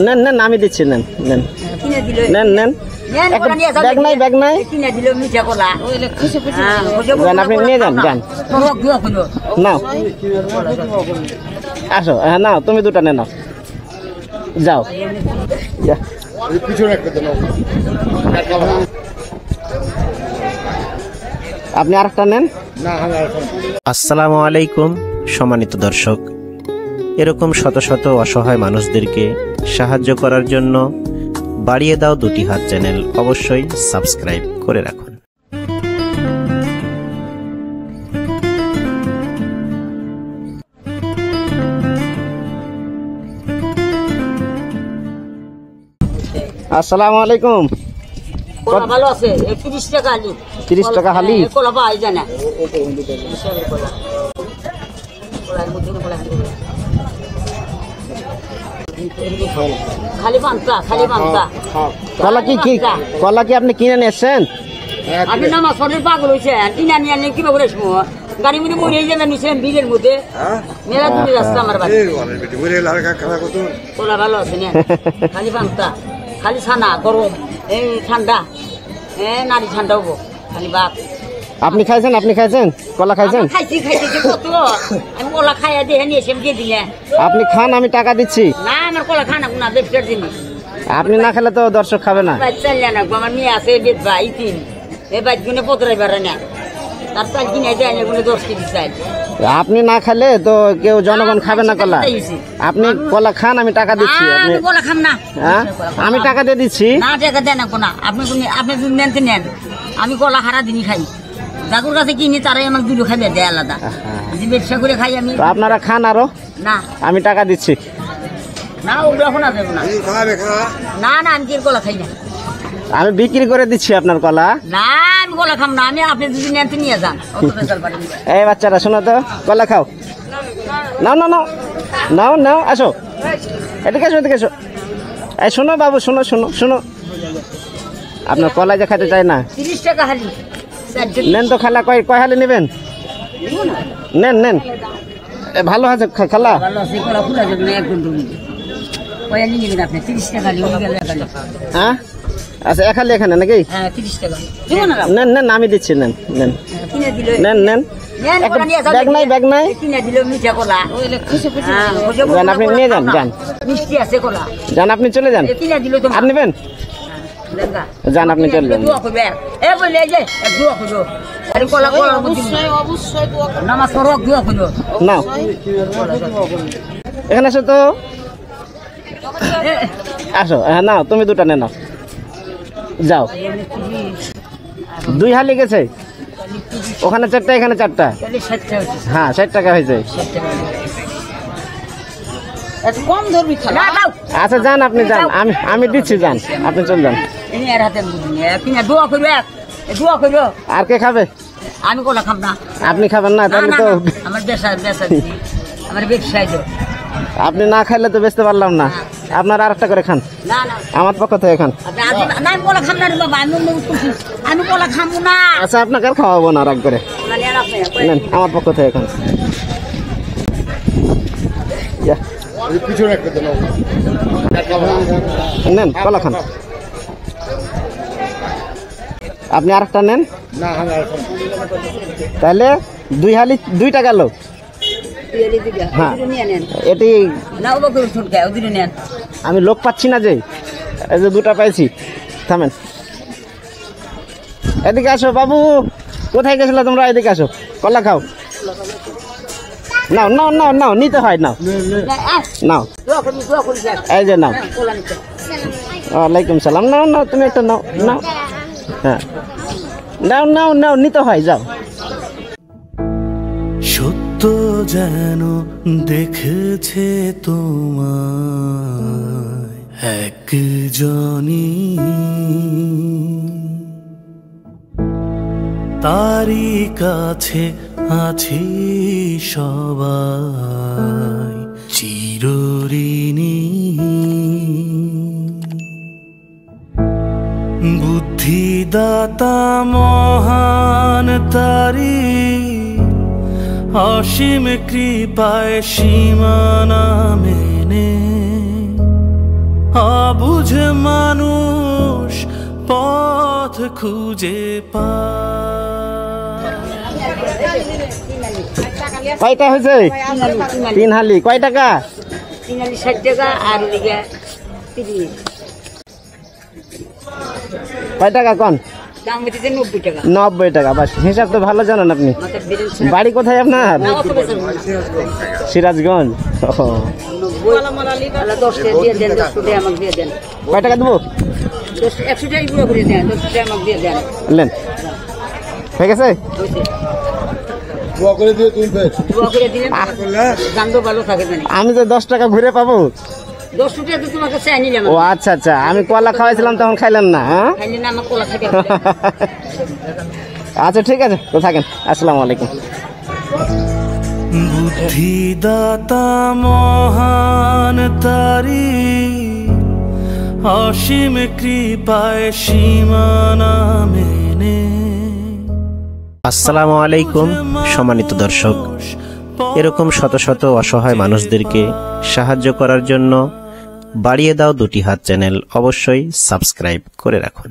নেন নেন আমি দিচ্ছি নেন নেন নেন নেন ব্যাগ নাই যান আপনি নিয়ে যান যান নাও আসো হ্যাঁ নাও তুমি দুটা নে নাও যাও আপনি আরেকটা নেন। আসসালামু আলাইকুম সম্মানিত দর্শক, এরকম শত শত অসহায় মানুষদেরকে সাহায্য করার জন্য বাড়িয়ে দাও দুটি হাত চ্যানেল অবশ্যই সাবস্ক্রাইব করে রাখুন। আসসালামু আলাইকুম। ভালো আছে 30 টাকা হালি। 30 টাকা হালি কলা পাই জানা খালি পান্তা কলা কি আপনি কিনে নিয়েছেন? আপনি না আমার শরীর পাগল হয়েছে কিনা নিয়ে আনি কিভাবে রেখবো গাড়ির মধ্যে মরে যাবেন নিছিলেন ভিড়ের মধ্যে মেলা দূরে রাস্তা আমার বাড়ি। কলা ভালো আছে না খালি পান্তা খালি ছানা গরম এই ঠান্ডা নারী ঠান্ডা হবো খালি বাপ। আপনি খাইছেন কলা খাইছেন? খাইছি কত আমি কলা খাইয়া দিয়ে নিয়ে এসে দিয়ে দিলে আপনি খান আমি টাকা দিচ্ছি। না আমার কলা খানা না ব্যবসার জিনিস আপনি না খেলে তো দর্শক খাবে না। চাইলে না আমার মেয়ে আছে বেদবা এই তিন এ বাইক গুনে পতরাই পারে না তার চাল কিনে যায় না গুনে 10 কেজি চাই। আপনি না খেলে তো কেউ জনগণ খাবে না কলা। আপনি কলা খান আমি টাকা দিচ্ছি। আপনি কলা খান না আমি টাকা দিয়ে দিচ্ছি। না টাকা দেন না আপনি যদি নেন নেন আমি কলা হারা দিনই খাই যাগুর কাছে কিনি তারাই আমাকে দুটো খাইবে দেয় আলাদা যে ব্যবসা করে খাই আমি। আপনারা খান আরো না আমি টাকা দিচ্ছি। না ওগুলো শোনা যাবে না না না আমি কি কলা খাই না আমি বিক্রি করে দিচ্ছি আপনার কলা। না আমি কলা খাম না আমি আপনি যদি নেন তো নিয়ে যান এই বাচ্চারা শোনো তো কলা খাও নাও নাও নাও নাও নাও আসো এদিকে এসো এই শোনো বাবু শোনো আপনার কলা যে খাইতে চাই না 30 টাকা হালি নেন তো খালা কয় হালি নেবেন? নেন ভালো আছে খালা ভালো আছে কলা ফুলা যাবে না একদম ডুবি কয়া নিয়ে নেবেন আপনি 30 টাকা হালি ওই গেলে হ্যাঁ আচ্ছা এক হালি এখানে নাকি? হ্যাঁ 30 টাকা দিব না নেন আমি দিচ্ছি নেন কিনে দিল নেন ব্যাগ নাই কিনে দিল মিঠা কলা ওইলে খুশি যান আপনি নিয়ে যান মিষ্টি আছে কলা যান আপনি চলে যান। কিনে দিল তো আর নেবেন যান আপনি চলে যান। দোয়া করবে এ বলে যে দোয়া করো আরে কলা অবশ্যই দোয়া করো নামাজ পড়ো দোয়া করো নাও এখানে আসো তো আসো হ্যাঁ নাও তুমি দুটা নে নাও যাও 2 হালি গেছে ওখানে 4টা এখানে 4টা হ্যাঁ 60 টাকা হয়েছে। কম ধরবি আচ্ছা যান আপনি যান আমি দিচ্ছি যান আপনি চলে যান। আর কে খাবে? আমি কলা খাব না। আপনি খাবেন না তাহলে তো আমার আমার ব্যবসায় আপনি না খাইলে তো বেচতে পারলাম না। আপনার আরেকটা করে খান আমার পক্ষ থেকে খান। আমি কলা খাবো না। আচ্ছা আপনাকে আর খাওয়াবো না রাগ করে নেন আমার পক্ষ থেকে খান। নেন কলা খান আপনি আরেকটা নেন তাহলে 2 হালি 2 টাকা গেল। হ্যাঁ এটি আমি লোক পাচ্ছি না যে এই যে 2টা পাইছি। থামেন এদিকে আসো বাবু কোথায় গেছিল তোমরা? এদিকে আসো কলা খাও নাও নিতে হয় নাও এই যে নাও ওয়ালাইকুম সালাম নাও তুমি একটা নাও হ্যাঁ নাও নিতে হয় যাও। সত্য যেন দেখেছে তোমায় একজনই তারি কাছে আছি সবাই চিরঋণী বুদ্ধিদাতা মহান তারি অসীম কৃপায় সীমানা মেনে অবুঝে মানুষ পথ খুঁজে পায়। কয়টা হয়েছে? 3 হালি। কয় টাকা? 60 টাকা আর এদিকে 30। কয় টাকা কোন? দাম হচ্ছে 90 টাকা। 90 টাকা। বাস, হিসাব তো ভালো জানেন আপনি। মাথার বেরেন বাড়ি কোথায় আপনার? সিরাজগঞ্জ। ও, 10 টাকা দিয়ে দেন, 10 টাকা আমাকে দিয়ে দেন। কয় টাকা দেবো? 100 টাকা পুরো করে দেন, 10 টাকা আমাকে দিয়ে দেন। নেন, হয়ে গেছে? দোয়া করে দিলেন, জানতো ভালো থাকে জানি। আমি তো 10 টাকা ঘুরে পাবো। 10 টাকা তো তোমাকে চাই নিলাম। ও আচ্ছা আচ্ছা, আমি কলা খাওয়াইছিলাম তখন খাইলেন না? হ্যাঁ, খাইলে না আমার কোলা খাইতে। আচ্ছা ঠিক আছে, তো থাকেন। আসসালামু আলাইকুম। বুদ্ধিদাতা মহান তারি, অসীম কৃপায় সীমানা মেনে। আসসালামু আলাইকুম সম্মানিত দর্শক, এরকম শত শত অসহায় মানুষদেরকে সাহায্য করার জন্য বাড়িয়ে দাও দুটি হাত চ্যানেল অবশ্যই সাবস্ক্রাইব করে রাখুন।